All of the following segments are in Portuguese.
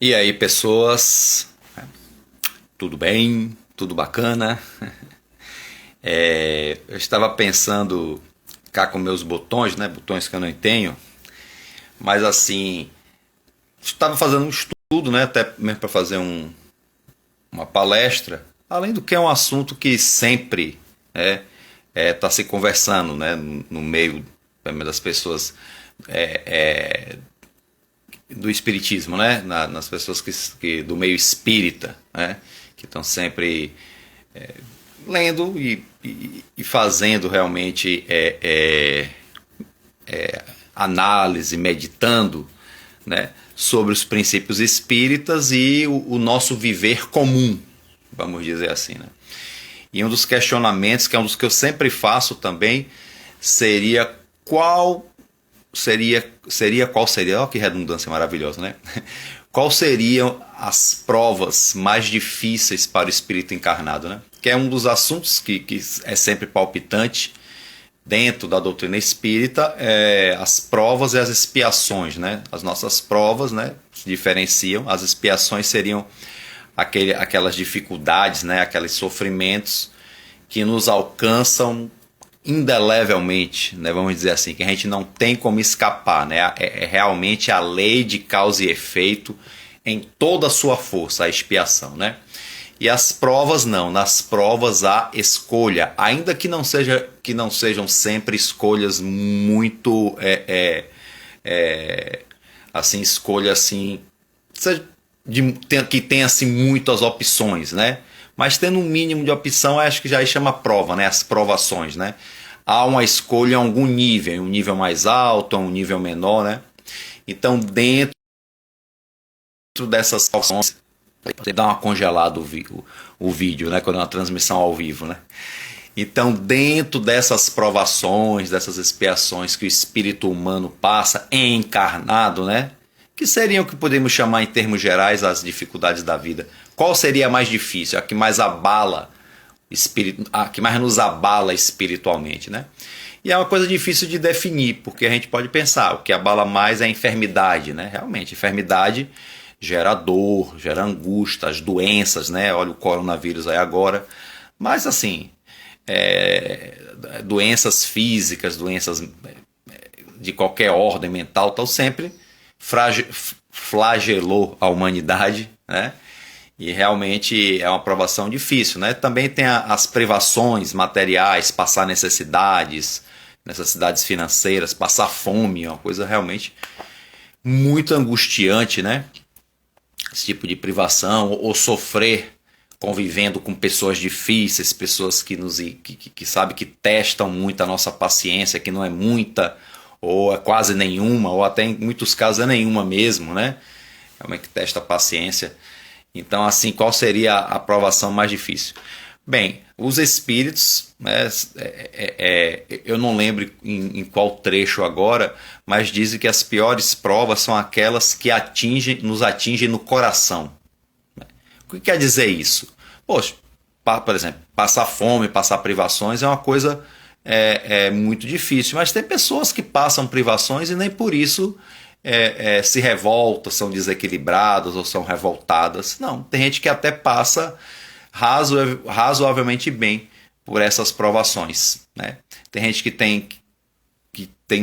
E aí, pessoas, tudo bem? Tudo bacana? Eu estava pensando cá com meus botões, né? Botões que eu não tenho, mas assim, estava fazendo um estudo, né? Até mesmo para fazer uma palestra, além do que é um assunto que sempre está se conversando, né? No meio das pessoas do espiritismo, né? Nas pessoas do meio espírita, né? Que estão sempre lendo e fazendo realmente análise, meditando, né? Sobre os princípios espíritas e o nosso viver comum, vamos dizer assim, né? E um dos questionamentos, que é um dos que eu sempre faço também, seria qual seria, ó, que redundância maravilhosa, né? Qual seriam as provas mais difíceis para o espírito encarnado, né? Que é um dos assuntos que é sempre palpitante dentro da doutrina espírita, as provas e as expiações, né? As nossas provas, né, se diferenciam, as expiações seriam aquelas dificuldades, né, aqueles sofrimentos que nos alcançam indelevelmente, né, vamos dizer assim, que a gente não tem como escapar, né? É realmente a lei de causa e efeito em toda a sua força, a expiação, né? E as provas não, nas provas há escolha, ainda que não sejam sempre escolhas muito assim, escolha assim que tenha assim muitas opções, né? Mas tendo um mínimo de opção, acho que já aí chama prova, né? As provações, né? Há uma escolha em algum nível, um nível mais alto, um nível menor, né? Então, dentro dessas opções, você dá uma congelada o vídeo, né? Quando é uma transmissão ao vivo, né? Então, dentro dessas provações, dessas expiações que o espírito humano passa encarnado, né? Que seriam o que podemos chamar em termos gerais as dificuldades da vida. Qual seria a mais difícil, a que mais abala a que mais nos abala espiritualmente, né? E é uma coisa difícil de definir, porque a gente pode pensar, o que abala mais é a enfermidade, né? Realmente, enfermidade gera dor, gera angústia, as doenças, né? Olha o coronavírus aí agora. Mas assim, doenças físicas, doenças de qualquer ordem mental, estão sempre flagelou a humanidade, né? E realmente é uma provação difícil, né? Também tem as privações materiais, passar necessidades financeiras, passar fome, é uma coisa realmente muito angustiante, né? Esse tipo de privação, ou sofrer convivendo com pessoas difíceis, pessoas que sabe que testam muito a nossa paciência, que não é muita, ou é quase nenhuma, ou até em muitos casos é nenhuma mesmo, né? Realmente que testa a paciência. Então, assim, qual seria a provação mais difícil? Bem, os espíritos, né, eu não lembro em qual trecho agora, mas dizem que as piores provas são aquelas que nos atingem no coração. O que quer dizer isso? Poxa, por exemplo, passar fome, passar privações é uma coisa muito difícil, mas tem pessoas que passam privações e nem por isso se revoltam, são desequilibradas ou são revoltadas. Não, tem gente que até passa razoavelmente bem por essas provações, né? Tem gente que tem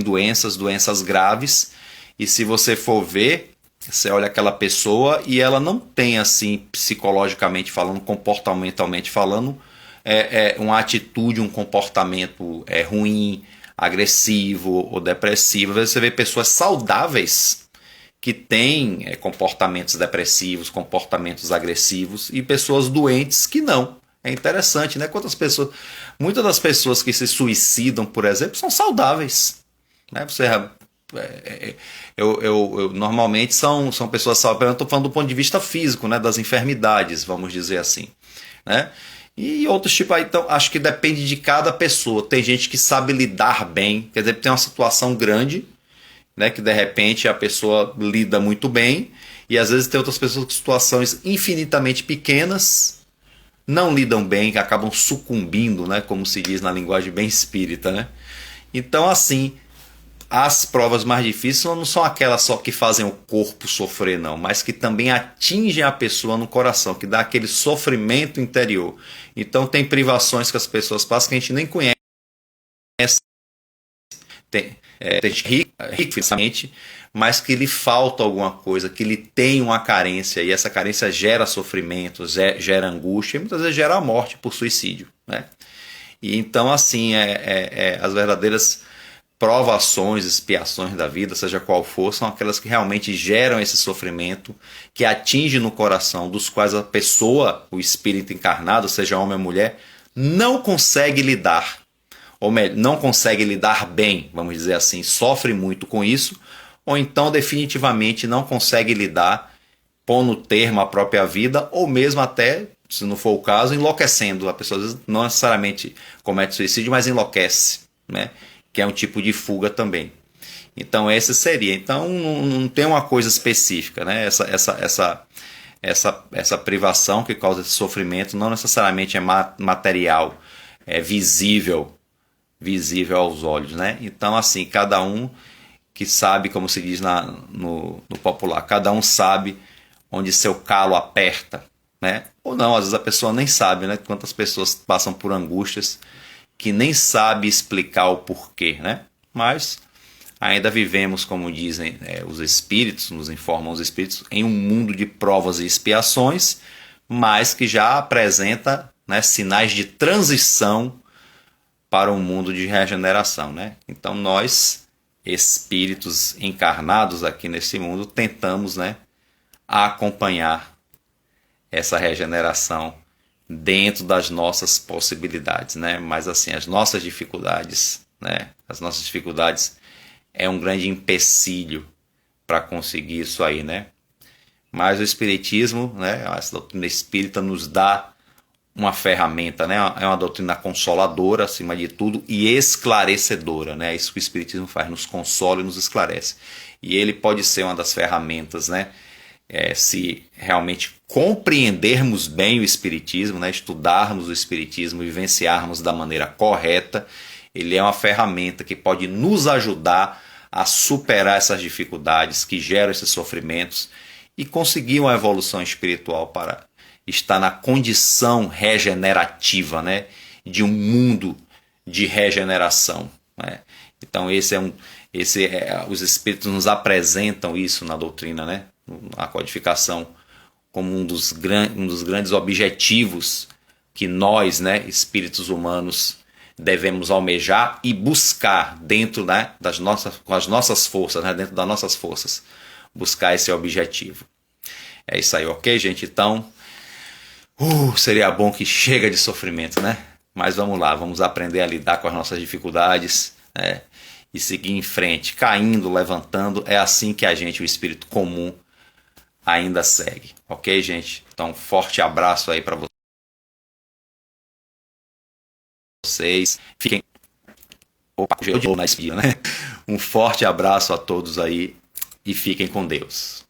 doenças graves, e se você for ver, você olha aquela pessoa e ela não tem, assim, psicologicamente falando, comportamentalmente falando, uma atitude, um comportamento ruim, agressivo ou depressivo. Às vezes você vê pessoas saudáveis que têm comportamentos depressivos, comportamentos agressivos, e pessoas doentes que não. É interessante, né? Muitas das pessoas que se suicidam, por exemplo, são saudáveis, né? Normalmente são pessoas saudáveis. Eu estou falando do ponto de vista físico, né? Das enfermidades, vamos dizer assim, né? E outros tipos aí, então, acho que depende de cada pessoa. Tem gente que sabe lidar bem, quer dizer, tem uma situação grande, né, que de repente a pessoa lida muito bem, e às vezes tem outras pessoas com situações infinitamente pequenas, não lidam bem, que acabam sucumbindo, né, como se diz na linguagem bem espírita, né? Então, assim, as provas mais difíceis não são aquelas só que fazem o corpo sofrer, não, mas que também atingem a pessoa no coração, que dá aquele sofrimento interior. Então tem privações que as pessoas passam que a gente nem conhece. Tem gente rico financeiramente, mas que lhe falta alguma coisa, que lhe tem uma carência, e essa carência gera sofrimento, gera angústia, e muitas vezes gera a morte por suicídio, né? E então, assim, as verdadeiras provações, expiações da vida, seja qual for, são aquelas que realmente geram esse sofrimento, que atinge no coração, dos quais a pessoa, o espírito encarnado, seja homem ou mulher, não consegue lidar, ou melhor, não consegue lidar bem, vamos dizer assim, sofre muito com isso, ou então definitivamente não consegue lidar, pondo termo à própria vida, ou mesmo até, se não for o caso, enlouquecendo. A pessoa às vezes não necessariamente comete suicídio, mas enlouquece, né? Que é um tipo de fuga também. Então esse seria. Então não tem uma coisa específica, né? Essa privação que causa esse sofrimento não necessariamente é material, é visível aos olhos, né? Então assim, cada um que sabe, como se diz no popular, cada um sabe onde seu calo aperta, né? Ou não, às vezes a pessoa nem sabe, né? Quantas pessoas passam por angústias que nem sabe explicar o porquê, né? Mas ainda vivemos, como dizem os espíritos, nos informam os espíritos, em um mundo de provas e expiações, mas que já apresenta, né, sinais de transição para um mundo de regeneração, né? Então nós, espíritos encarnados aqui nesse mundo, tentamos, né, acompanhar essa regeneração dentro das nossas possibilidades, né? Mas assim, as nossas dificuldades, né? As nossas dificuldades é um grande empecilho para conseguir isso aí, né? Mas o espiritismo, né? Essa doutrina espírita nos dá uma ferramenta, né? É uma doutrina consoladora, acima de tudo, e esclarecedora, né? Isso que o espiritismo faz, nos consola e nos esclarece. E ele pode ser uma das ferramentas, né? Se realmente compreendermos bem o espiritismo, né? Estudarmos o espiritismo, vivenciarmos da maneira correta, ele é uma ferramenta que pode nos ajudar a superar essas dificuldades que geram esses sofrimentos e conseguir uma evolução espiritual para estar na condição regenerativa, né? De um mundo de regeneração, né? Então os espíritos nos apresentam isso na doutrina, né? A codificação como um dos grandes objetivos que nós, né, espíritos humanos, devemos almejar e buscar dentro, né, com as nossas forças, né, dentro das nossas forças, buscar esse objetivo. É isso aí, ok, gente? Então, seria bom que chega de sofrimento, né? Mas vamos lá, vamos aprender a lidar com as nossas dificuldades, né, e seguir em frente, caindo, levantando. É assim que a gente, o espírito comum, ainda segue, ok, gente? Então, um forte abraço aí para vocês. Fiquem. Opa, eu na espia, né? Um forte abraço a todos aí e fiquem com Deus.